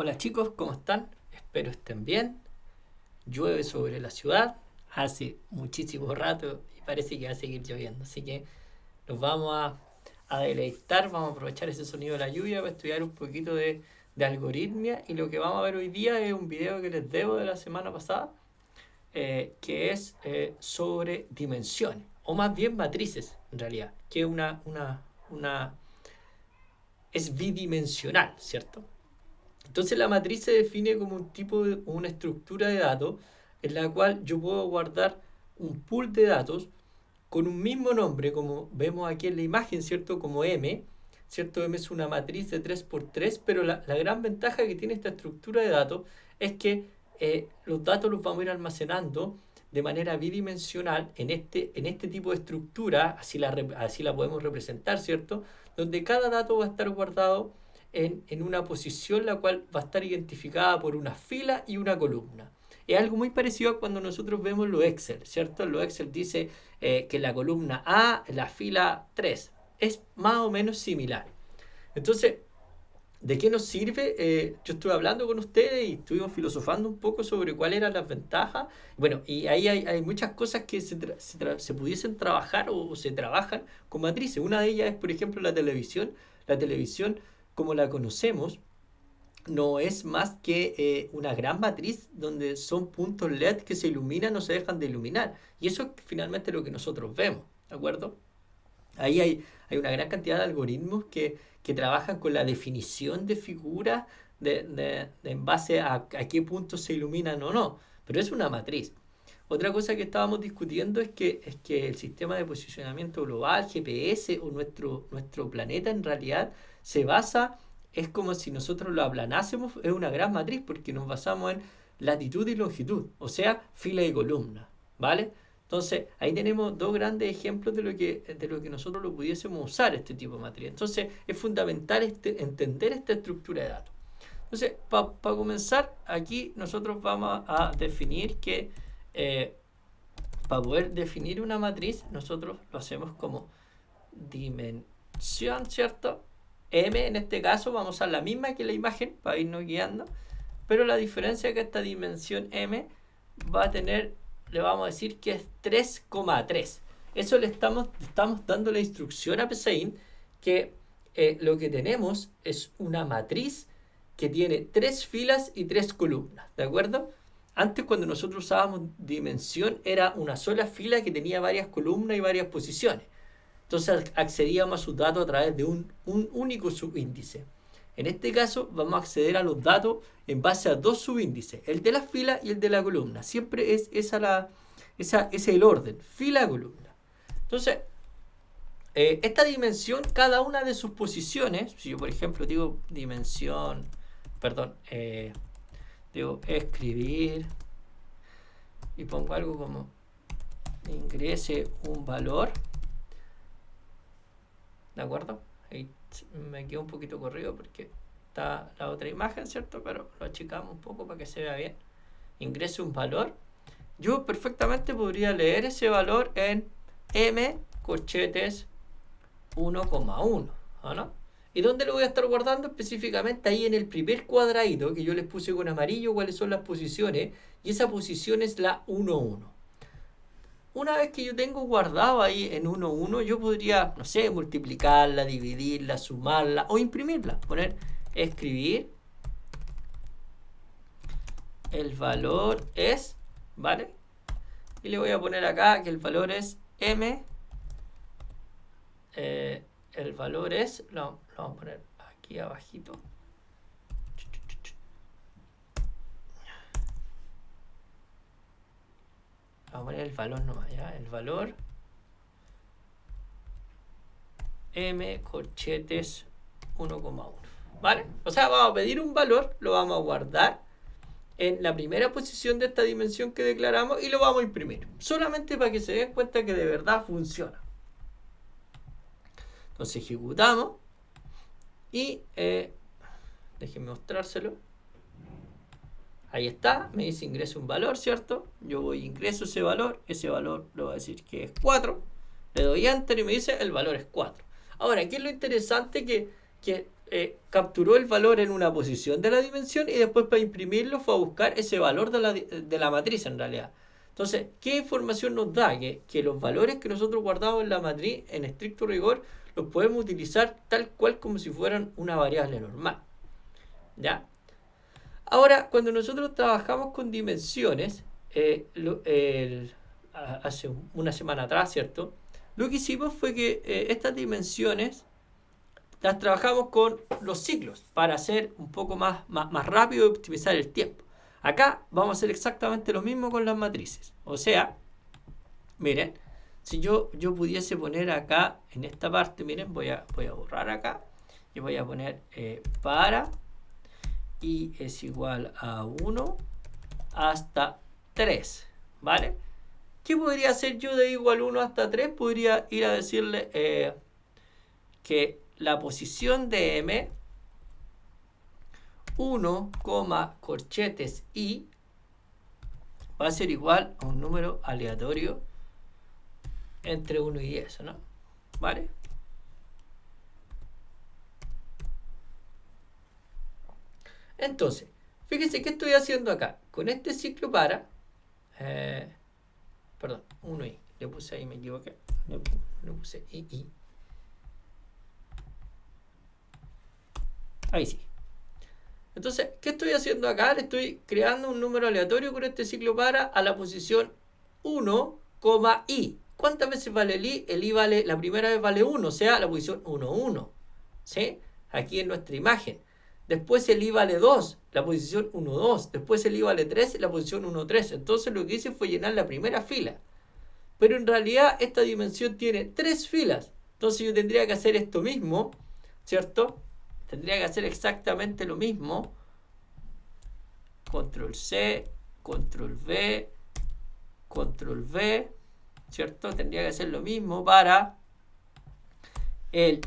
Hola chicos, ¿cómo están? Espero estén bien. Llueve sobre la ciudad, hace muchísimo rato y parece que va a seguir lloviendo. Así que nos vamos a deleitar, vamos a aprovechar ese sonido de la lluvia para estudiar un poquito de algoritmia. Y lo que vamos a ver hoy día es un video que les debo de la semana pasada, que es sobre dimensiones, o más bien matrices en realidad, que una es bidimensional, ¿cierto? Entonces la matriz se define como un tipo de una estructura de datos en la cual yo puedo guardar un pool de datos con un mismo nombre, como vemos aquí en la imagen, ¿cierto? Como M, ¿cierto? M es una matriz de 3x3, pero la gran ventaja que tiene esta estructura de datos es que los datos los vamos a ir almacenando de manera bidimensional en este tipo de estructura, así la podemos representar, ¿cierto? Donde cada dato va a estar guardado en una posición la cual va a estar identificada por una fila y una columna. Es algo muy parecido a cuando nosotros vemos los Excel, ¿cierto? Los Excel dice que la columna A, la fila 3. Es más o menos similar. Entonces, ¿de qué nos sirve? Yo estuve hablando con ustedes y estuvimos filosofando un poco sobre cuáles eran las ventajas. Bueno, y ahí hay muchas cosas que se pudiesen trabajar o se trabajan con matrices. Una de ellas es, por ejemplo, la televisión. La televisión, como la conocemos, no es más que una gran matriz donde son puntos LED que se iluminan o se dejan de iluminar. Y eso es finalmente lo que nosotros vemos, ¿de acuerdo? Ahí hay una gran cantidad de algoritmos que trabajan con la definición de figuras en base a qué puntos se iluminan o no. Pero es una matriz. Otra cosa que estábamos discutiendo es que el sistema de posicionamiento global, GPS o nuestro planeta en realidad se basa, es como si nosotros lo aplanásemos, es una gran matriz porque nos basamos en latitud y longitud, o sea, fila y columna, ¿vale? Entonces, ahí tenemos dos grandes ejemplos de lo que nosotros lo pudiésemos usar, este tipo de matriz. Entonces, es fundamental entender esta estructura de datos. Entonces, para comenzar, aquí nosotros vamos a definir que para poder definir una matriz, nosotros lo hacemos como dimensión, ¿cierto? M en este caso vamos a usar la misma que la imagen para irnos guiando, pero la diferencia es que esta dimensión M va a tener, le vamos a decir que es 3,3. Eso le estamos dando la instrucción a PSeInt que lo que tenemos es una matriz que tiene 3 filas y 3 columnas, ¿de acuerdo? Antes, cuando nosotros usábamos dimensión, era una sola fila que tenía varias columnas y varias posiciones. Entonces accedíamos a sus datos a través de un único subíndice. En este caso vamos a acceder a los datos en base a dos subíndices, el de la fila y el de la columna. Siempre es ese es el orden, fila-columna. Entonces, esta dimensión, cada una de sus posiciones, si yo por ejemplo digo dimensión, digo escribir y pongo algo como ingrese un valor, ¿de acuerdo? Ahí me quedo un poquito corrido porque está la otra imagen, ¿cierto? Pero lo achicamos un poco para que se vea bien. Ingrese un valor. Yo perfectamente podría leer ese valor en m corchetes 1,1, ¿o no? ¿Y dónde lo voy a estar guardando? Específicamente ahí en el primer cuadradito que yo les puse con amarillo cuáles son las posiciones, y esa posición es la 1,1. Una vez que yo tengo guardado ahí en 1,1, yo podría, no sé, multiplicarla, dividirla, sumarla o imprimirla. Poner escribir, el valor es, ¿vale? Y le voy a poner acá que el valor es m, el valor es, lo vamos a poner aquí abajito. Vamos a poner el valor nomás, ¿ya? El valor m corchetes 1,1, ¿vale? O sea, vamos a pedir un valor, lo vamos a guardar en la primera posición de esta dimensión que declaramos y lo vamos a imprimir, solamente para que se den cuenta que de verdad funciona. Entonces ejecutamos y déjenme mostrárselo. Ahí está, me dice ingreso un valor, ¿cierto? Yo voy, ingreso ese valor le voy a decir que es 4, le doy enter y me dice el valor es 4. Ahora, ¿qué es lo interesante? Que capturó el valor en una posición de la dimensión y después para imprimirlo fue a buscar ese valor de la matriz en realidad. Entonces, ¿qué información nos da? Que los valores que nosotros guardamos en la matriz, en estricto rigor, los podemos utilizar tal cual como si fueran una variable normal. ¿Ya? Ahora, cuando nosotros trabajamos con dimensiones, hace una semana atrás, ¿cierto? Lo que hicimos fue que estas dimensiones las trabajamos con los ciclos para hacer un poco más rápido y optimizar el tiempo. Acá vamos a hacer exactamente lo mismo con las matrices. O sea, miren, si yo pudiese poner acá en esta parte, miren, voy a borrar acá y voy a poner para y es igual a 1 hasta 3, ¿vale? ¿Qué podría hacer yo de igual 1 hasta 3? Podría ir a decirle que la posición de m 1, corchetes i va a ser igual a un número aleatorio entre 1 y 10, ¿no? ¿Vale? Entonces, fíjense qué estoy haciendo acá. Con este ciclo para, perdón, 1i, le puse ahí, me equivoqué, le puse i. Ahí sí. Entonces, ¿qué estoy haciendo acá? Le estoy creando un número aleatorio con este ciclo para a la posición 1, i. ¿Cuántas veces vale el i? El i vale, la primera vez vale 1, o sea, la posición 1, 1. ¿Sí? Aquí en nuestra imagen. Después el i vale 2, la posición 1, 2. Después el i vale 3, la posición 1, 3. Entonces lo que hice fue llenar la primera fila. Pero en realidad esta dimensión tiene 3 filas. Entonces yo tendría que hacer esto mismo, ¿cierto? Tendría que hacer exactamente lo mismo. Control C, Control V, Control V, ¿cierto? Tendría que hacer lo mismo para el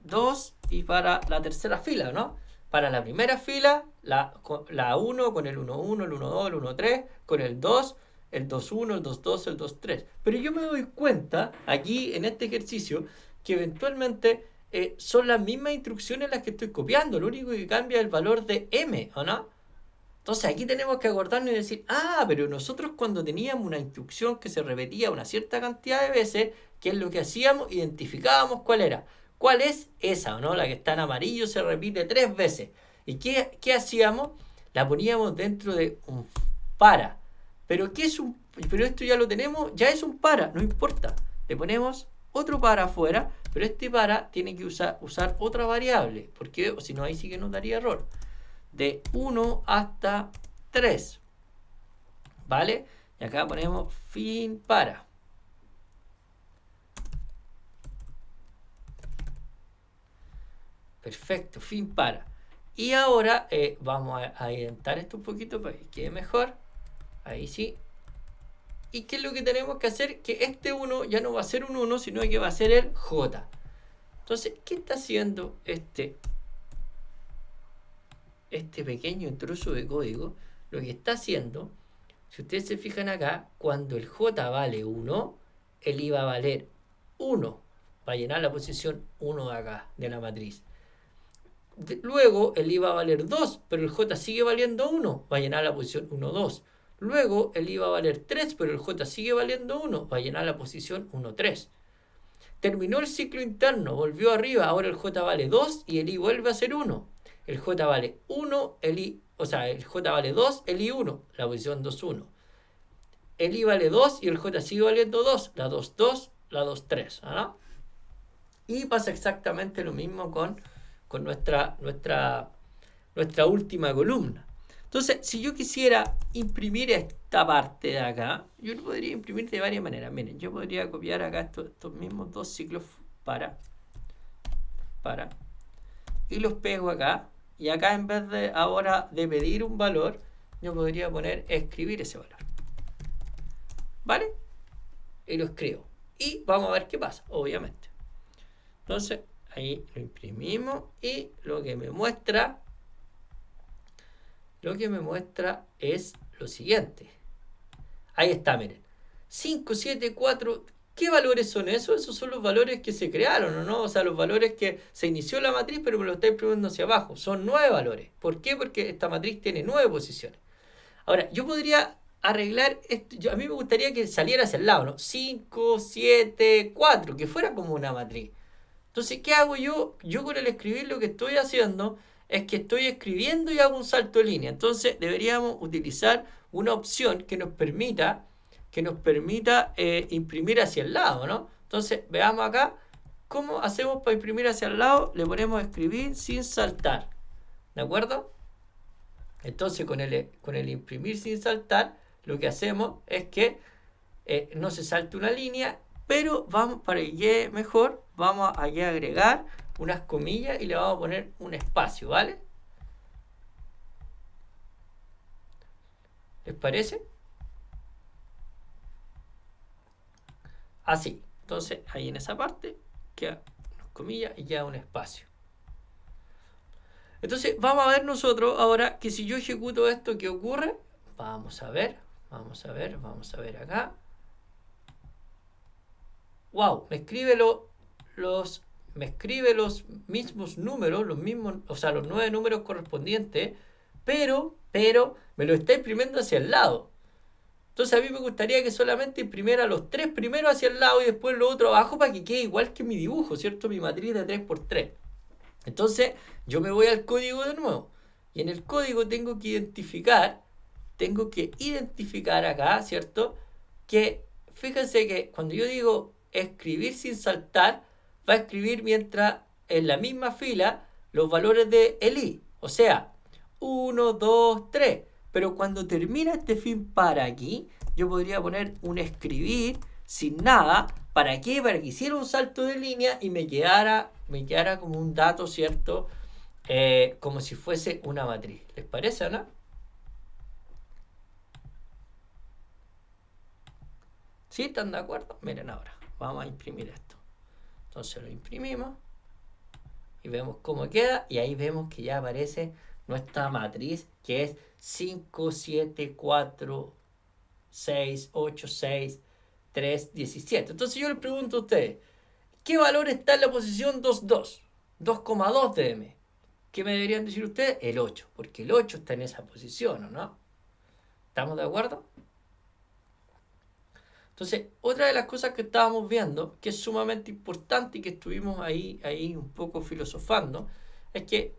2 y para la tercera fila, ¿no? Para la primera fila, la 1 con el 1, 1, el 1, 2, el 1, 3, con el 2, el 2, 1, el 2, 2, el 2, 3. Pero yo me doy cuenta aquí en este ejercicio que eventualmente son las mismas instrucciones las que estoy copiando. Lo único que cambia es el valor de m, ¿o no? Entonces aquí tenemos que acordarnos y decir, pero nosotros cuando teníamos una instrucción que se repetía una cierta cantidad de veces, ¿qué es lo que hacíamos? Identificábamos cuál era. ¿Cuál es esa, no? La que está en amarillo se repite 3 veces. ¿Y qué hacíamos? La poníamos dentro de un para. Pero esto ya lo tenemos, ya es un para, no importa. Le ponemos otro para afuera, pero este para tiene que usar otra variable, porque si no ahí sí que nos daría error. De 1 hasta 3. ¿Vale? Y acá ponemos fin para. Perfecto, fin para. Y ahora vamos a indentar esto un poquito para que quede mejor. Ahí sí. ¿Y qué es lo que tenemos que hacer? Que este 1 ya no va a ser un 1, sino que va a ser el J. Entonces, ¿qué está haciendo este pequeño intruso de código? Lo que está haciendo, si ustedes se fijan acá, cuando el J vale 1, el I va a valer 1. Va a llenar la posición 1 de acá, de la matriz. Luego el I va a valer 2, pero el J sigue valiendo 1. Va a llenar la posición 1, 2. Luego el i va a valer 3, pero el j sigue valiendo 1, va a llenar la posición 1, 3. Terminó el ciclo interno, volvió arriba, ahora el j vale 2 y el i vuelve a ser 1. El j vale 1, el j vale 2, el i 1, la posición 2, 1. El i vale 2 y el j sigue valiendo 2, la 2, 2, la 2, 3, ¿no? Y pasa exactamente lo mismo con nuestra última columna. Entonces, si yo quisiera imprimir esta parte de acá, yo lo podría imprimir de varias maneras. Miren, yo podría copiar acá estos mismos dos ciclos para y los pego acá. Y acá en vez de ahora de pedir un valor, yo podría poner escribir ese valor. ¿Vale? Y lo escribo. Y vamos a ver qué pasa, obviamente. Entonces, ahí lo imprimimos y lo que me muestra es lo siguiente. Ahí está, miren. 5, 7, 4, ¿Qué valores son esos? Esos son los valores que se crearon, ¿no? O sea, los valores que se inició la matriz, pero me lo está imprimiendo hacia abajo. Son 9 valores. ¿Por qué? Porque esta matriz tiene 9 posiciones. Ahora, yo podría arreglar esto. A mí me gustaría que saliera hacia el lado, ¿no? 5, 7, 4, que fuera como una matriz. Entonces, ¿qué hago yo? Yo con el escribir lo que estoy haciendo es que estoy escribiendo y hago un salto de línea. Entonces, deberíamos utilizar una opción que nos permita imprimir hacia el lado, ¿no? Entonces, veamos acá cómo hacemos para imprimir hacia el lado. Le ponemos escribir sin saltar, ¿de acuerdo? Entonces, con el imprimir sin saltar, lo que hacemos es que no se salte una línea, pero vamos, para que quede mejor, vamos a agregar unas comillas y le vamos a poner un espacio, ¿vale? ¿Les parece? Así. Entonces, ahí en esa parte queda unas comillas y queda un espacio. Entonces, vamos a ver nosotros ahora que si yo ejecuto esto, ¿qué ocurre? Vamos a ver acá. Wow, me escribe los mismos números, o sea, los 9 números correspondientes, pero me lo está imprimiendo hacia el lado. Entonces a mí me gustaría que solamente imprimiera los 3 primeros hacia el lado y después los otros abajo para que quede igual que mi dibujo, ¿cierto? Mi matriz de 3×3. Entonces yo me voy al código de nuevo y en el código tengo que identificar acá, ¿cierto? Que fíjense que cuando yo digo escribir sin saltar, va a escribir mientras en la misma fila los valores de el i, o sea, 1, 2, 3. Pero cuando termina este fin para aquí, yo podría poner un escribir sin nada. ¿Para qué? Para que hiciera un salto de línea y me quedara como un dato, ¿cierto? Como si fuese una matriz. ¿Les parece o no? ¿Sí? ¿Están de acuerdo? Miren ahora, vamos a imprimir esto. Entonces lo imprimimos y vemos cómo queda y ahí vemos que ya aparece nuestra matriz que es 5, 7, 4, 6, 8, 6, 3, 17. Entonces yo les pregunto a ustedes, ¿qué valor está en la posición 2, 2? 2,2 de m. ¿Qué me deberían decir ustedes? El 8, porque el 8 está en esa posición, ¿o no? ¿Estamos de acuerdo? Entonces, otra de las cosas que estábamos viendo, que es sumamente importante y que estuvimos ahí un poco filosofando, es que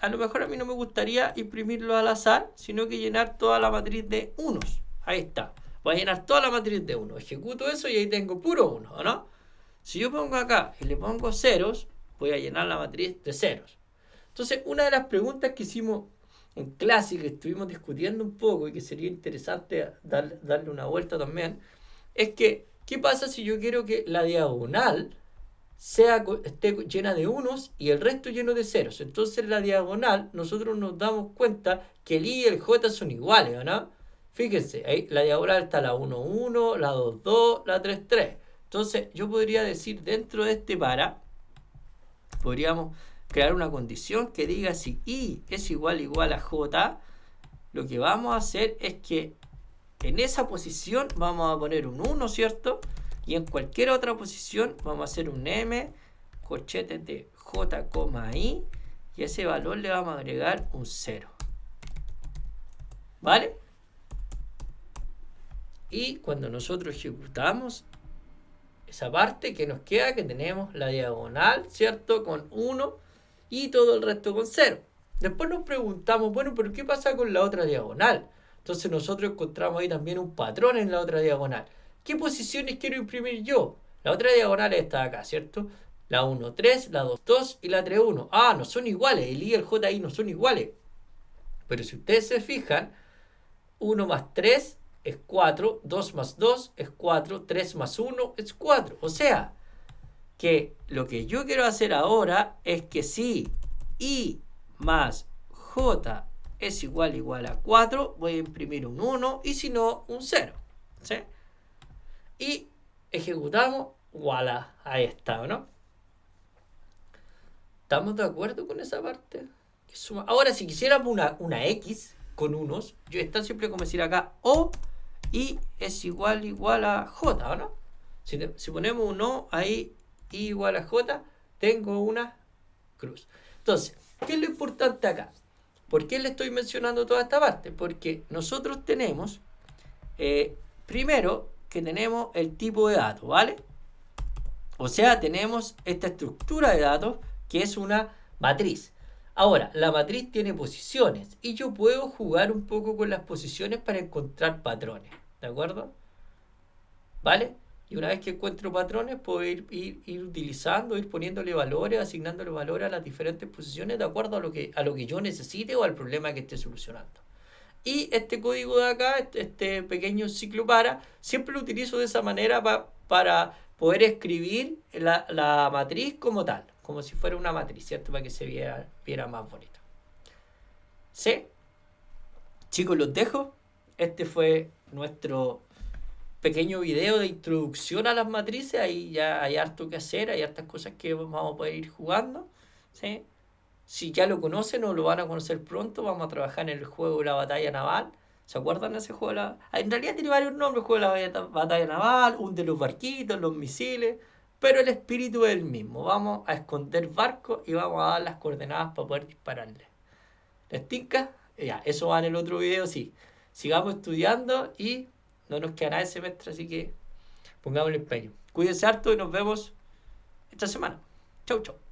a lo mejor a mí no me gustaría imprimirlo al azar, sino que llenar toda la matriz de unos. Ahí está. Voy a llenar toda la matriz de unos. Ejecuto eso y ahí tengo puro 1, ¿no? Si yo pongo acá y le pongo ceros, voy a llenar la matriz de ceros. Entonces, una de las preguntas que hicimos en clase, que estuvimos discutiendo un poco y que sería interesante darle una vuelta también, es que, ¿qué pasa si yo quiero que la diagonal esté llena de unos y el resto lleno de ceros? Entonces la diagonal, nosotros nos damos cuenta que el i y el j son iguales, ¿no? Fíjense, ahí la diagonal está la 1, 1, la 2, 2, la 3, 3. Entonces yo podría decir dentro de este podríamos crear una condición que diga si i es igual a j, lo que vamos a hacer es que en esa posición vamos a poner un 1, ¿cierto? Y en cualquier otra posición vamos a hacer un m, corchetes de j, i, y a ese valor le vamos a agregar un 0. ¿Vale? Y cuando nosotros ejecutamos esa parte que nos queda, que tenemos la diagonal, ¿cierto? Con 1 y todo el resto con 0. Después nos preguntamos, bueno, ¿pero qué pasa con la otra diagonal? Entonces nosotros encontramos ahí también un patrón en la otra diagonal. ¿Qué posiciones quiero imprimir yo? La otra diagonal está acá, ¿cierto? La 1, 3, la 2, 2 y la 3, 1. Ah, no son iguales. El i y el j ahí no son iguales. Pero si ustedes se fijan, 1 más 3 es 4, 2 más 2 es 4, 3 más 1 es 4. O sea, que lo que yo quiero hacer ahora es que si i más j es igual a 4, voy a imprimir un 1 y si no, un 0. ¿Sí? Y ejecutamos, voilà, ahí está, ¿no? ¿Estamos de acuerdo con esa parte? Ahora, si quisiéramos una x con unos, yo es tan simple como decir acá o i es igual a j, ¿no? Si ponemos un O ahí, I igual a J, tengo una cruz. Entonces, ¿qué es lo importante acá? ¿Por qué le estoy mencionando toda esta parte? Porque nosotros tenemos, primero, que tenemos el tipo de datos, ¿vale? O sea, tenemos esta estructura de datos que es una matriz. Ahora, la matriz tiene posiciones y yo puedo jugar un poco con las posiciones para encontrar patrones, ¿de acuerdo? ¿Vale? Y una vez que encuentro patrones, puedo ir utilizando, ir poniéndole valores, asignándole valores a las diferentes posiciones de acuerdo a lo que yo necesite o al problema que esté solucionando. Y este código de acá, este pequeño ciclo para, siempre lo utilizo de esa manera para poder escribir la matriz como tal, como si fuera una matriz, ¿cierto? Para que se viera más bonito. ¿Sí? Chicos, los dejo. Este fue nuestro pequeño video de introducción a las matrices. Ahí ya hay harto que hacer, hay hartas cosas que vamos a poder ir jugando. ¿Sí? Si ya lo conocen o lo van a conocer pronto, vamos a trabajar en el juego de la batalla naval. ¿Se acuerdan de ese juego? En realidad tiene varios nombres, el juego de la batalla naval, un de los barquitos, los misiles, pero el espíritu es el mismo. Vamos a esconder barcos y vamos a dar las coordenadas para poder dispararle. ¿Les tinca? Ya, eso va en el otro video, sí. Sigamos estudiando y no nos queda nada de semestre, así que pongamos el empeño. Cuídense harto y nos vemos esta semana. Chau, chau.